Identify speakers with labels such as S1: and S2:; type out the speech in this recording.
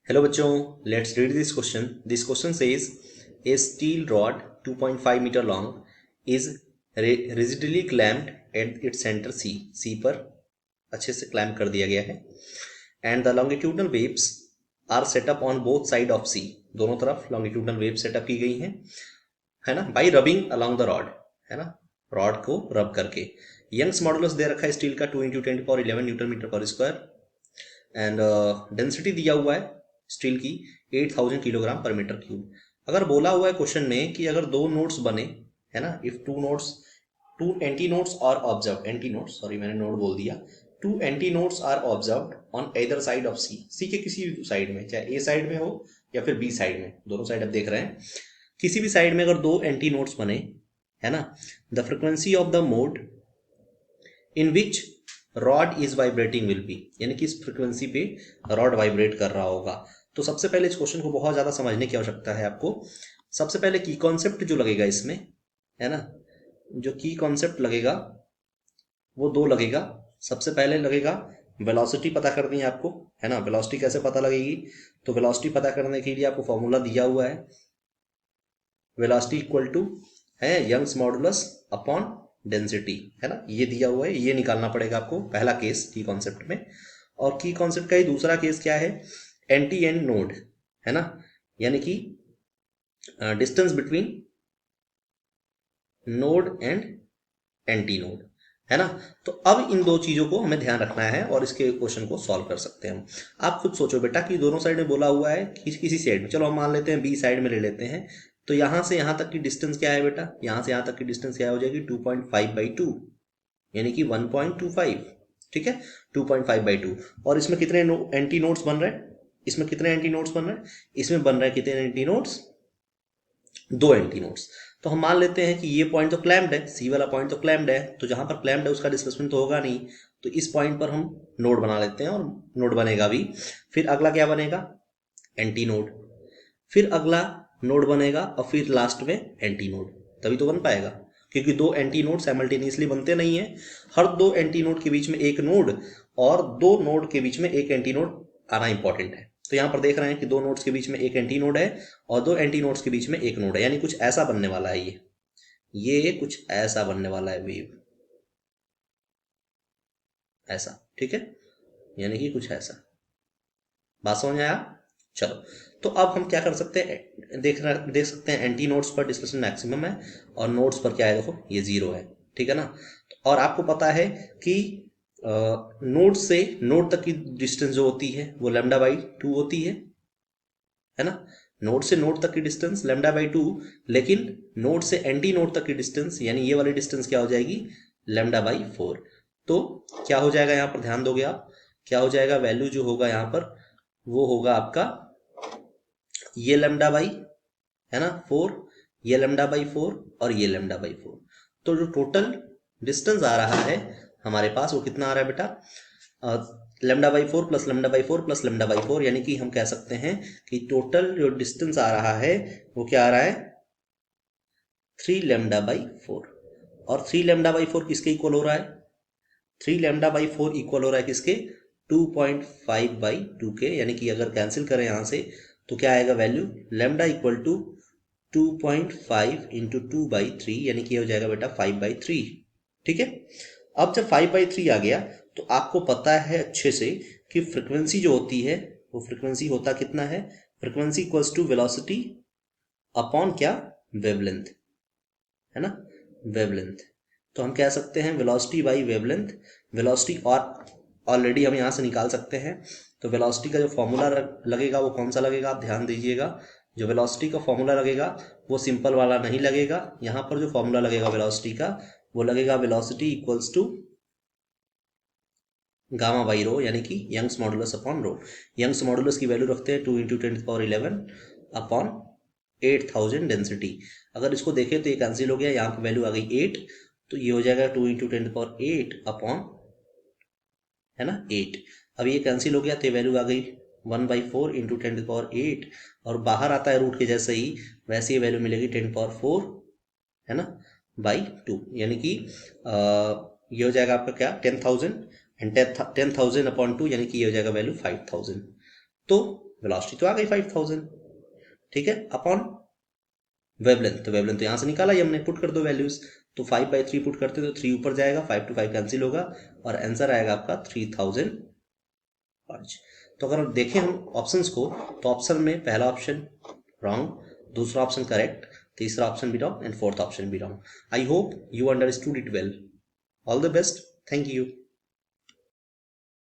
S1: Hello बच्चों, let's read this question. This question says a steel rod 2.5 metre long is rigidly clamped at its centre c पर अच्छे से clamp कर दिया गया है. And the longitudinal waves are set up on both side of c. दोनों तरफ longitudinal wave setup की गई हैं, है ना, by rubbing along the rod, है ना, रॉड को रब करके. यंग्स मॉडुलस दे रखा है स्टील का 2 × 10⁻11 न्यूटन मीटर पर स्क्वायर. एंड डेंसिटी दिया हुआ है स्टील की 8000 किलोग्राम पर मीटर क्यूब. अगर बोला हुआ है क्वेश्चन में कि अगर दो नोट्स बने, है ना, if two anti notes are observe, anti notes, sorry मैंने नोट बोल दिया, two anti notes are observe on either side of c के किसी भी साइड में, चाहे ए साइड में हो या फिर बी साइड में, दोनों साइड आप देख रहे हैं, किसी भी साइड में अगर दो एंटी नोट्स बने, है ना, the frequency of the mode in which rod is vibrating will be, यानी कि इस फ्रिक्वेंसी पे रॉड वाइब्रेट कर रहा होगा. तो सबसे पहले इस क्वेश्चन को बहुत ज्यादा समझने की आवश्यकता है आपको. सबसे पहले की कॉन्सेप्ट जो लगेगा इसमें, है ना, जो की कॉन्सेप्ट लगेगा वो दो लगेगा. सबसे पहले लगेगा वेलोसिटी पता करनी है आपको, है ना. वेलोसिटी कैसे पता लगेगी? तो वेलोसिटी पता करने के लिए आपको फॉर्मूला दिया हुआ है, वेलोसिटी इक्वल टू है यंग्स मॉडुलस अपॉन डेंसिटी, है ना, ये दिया हुआ है, ये निकालना पड़ेगा आपको पहला केस की कॉन्सेप्ट में. और की कॉन्सेप्ट का ही दूसरा केस क्या है? एंटी एंड नोड, है ना, यानी कि distance between node and anti node, है ना. तो अब इन दो चीजों को हमें ध्यान रखना है और इसके क्वेश्चन को सॉल्व कर सकते हैं हम. आप खुद सोचो बेटा कि दोनों साइड में बोला हुआ है कि किसी साइड में, चलो हम मान लेते हैं बी साइड में ले लेते हैं, तो यहां से यहां तक की डिस्टेंस क्या है बेटा? यहां से यहां तक की डिस्टेंस क्या हो जाएगी? 2.5/2, यानी कि 1.25. ठीक है, 2.5/2. और इसमें कितने एंटी नोड्स बन रहे हैं? इसमें कितने एंटी नोड्स बन रहे हैं? इसमें बन रहे हैं कितने एंटी नोड्स? दो एंटी नोड्स. तो हम मान लेते हैं कि ये पॉइंट तो क्लैम्प्ड है, सी वाला पॉइंट तो क्लैम्प्ड है, तो जहां पर क्लैम्प्ड है उसका डिस्प्लेसमेंट तो होगा नहीं, तो इस पॉइंट पर हम नोड बना लेते हैं और नोड बनेगा भी. फिर अगला क्या बनेगा? Anti node. फिर अगला नोड बनेगा और फिर लास्ट में एंटी नोड. तभी तो बन पाएगा, क्योंकि दो एंटी नोड साइमल्टेनियसली बनते नहीं है. हर दो एंटी नोड के बीच में एक नोड और दो नोड के बीच में एक एंटी नोड आना इंपॉर्टेंट है. तो यहां पर देख रहे हैं कि दो नोड्स के बीच में एक एंटी नोड है और दो एंटी नोड्स के बीच में एक नोड है, यानी कुछ ऐसा बनने वाला है. ये कुछ ऐसा बनने वाला है वेव, ऐसा. ठीक है, यानी कि कुछ ऐसा. बात समझ में आया? चलो, तो अब हम क्या कर सकते हैं, देख सकते हैं एंटी नोड्स पर डिस्प्लेसमेंट मैक्सिमम है और नोड्स पर क्या है, देखो ये जीरो है. ठीक है ना. और आपको पता है कि नोड से नोड तक की डिस्टेंस जो होती है वो λ/2 होती है ना. नोड से नोड तक की डिस्टेंस λ/2, लेकिन नोड से एंटी नोड तक की डिस्टेंस, यानी ये वाली डिस्टेंस क्या हो जाएगी? λ/4. तो क्या हो जाएगा यहाँ पर, ध्यान दोगे आप, क्या हो जाएगा? वैल्यू जो होगा यहाँ पर वो होगा आपका ये λ/, है ना, 4, ये λ/4 और ये λ/4. तो जो टोटल डिस्टेंस आ रहा है हमारे पास वो कितना आ रहा है बेटा? λ/4 प्लस λ/4 प्लस λ/4, यानी कि हम कह सकते हैं कि टोटल जो डिस्टेंस आ रहा है वो क्या आ रहा है? 3λ/4. और 3λ/4 किसके इक्वल हो रहा है? 3λ/4 इक्वल हो रहा है किसके? 2.5/2 के. यानी कि अगर कैंसिल करें यहां से तो क्या आएगा वैल्यू? λ इक्वल टू 2.5 इंटू 2/3, यानी कि हो जाएगा बेटा 5/3. ठीक है. अब जब 5/3 आ गया तो आपको पता है अच्छे से कि फ्रिक्वेंसी जो होती है वो फ्रिक्वेंसी होता कितना है? Frequency equals to velocity upon क्या? वेवलेंथ, है ना, वेवलेंथ. तो हम कह सकते हैं वेलोसिटी बाई वेवलेंथ. वेलोसिटी और ऑलरेडी हम यहाँ से निकाल सकते हैं. तो वेलोसिटी का जो फॉर्मूला लगेगा वो कौन सा लगेगा, आप ध्यान दीजिएगा. जो वेलोसिटी का फॉर्मूला लगेगा वो सिंपल वाला नहीं लगेगा. यहाँ पर जो फॉर्मूला लगेगा वेलोसिटी का वो लगेगा velocity equals to gamma by rho, यानी कि Young's modulus upon rho. Young's modulus की वैल्यू रखते हैं 2 × 10⁻11 अपॉन 8000 डेंसिटी. अगर इसको देखें तो ये कैंसिल हो गया, यहाँ की वैल्यू आ गई 8, तो ये हो जाएगा 2 × 10⁸ अपॉन, है ना, 8. अब ये कैंसिल हो गया तो ये वैल्यू आ गई 1/4 इंटू 10⁸, और बाहर आता है रूट के जैसे ही, वैसे ये वैल्यू मिलेगी 10⁴, है ना, /2. यानी कि ये हो जाएगा आपका क्या? 10,000 एंड 10,000 अपॉन 2, यानी कि ये हो जाएगा वैल्यू 5,000. तो वेलोसिटी तो आ गई 5000, ठीक है, अपॉन वेवलेंथ, तो वेवलेंथ तो यहाँ से निकाला ही हमने, पुट कर दो वैल्यूज, तो 5/3 पुट करते तो 3 ऊपर जाएगा, 5 to 5 कैंसिल होगा और आंसर आएगा आपका 3000 हर्ट्ज। तो अगर देखें हम ऑप्शंस को, तो ऑप्शन में पहला ऑप्शन रॉन्ग, दूसरा ऑप्शन करेक्ट, तीसरा ऑप्शन भी रॉन्ग एंड फोर्थ ऑप्शन भी wrong. I hope you understood it well. All the best, thank you.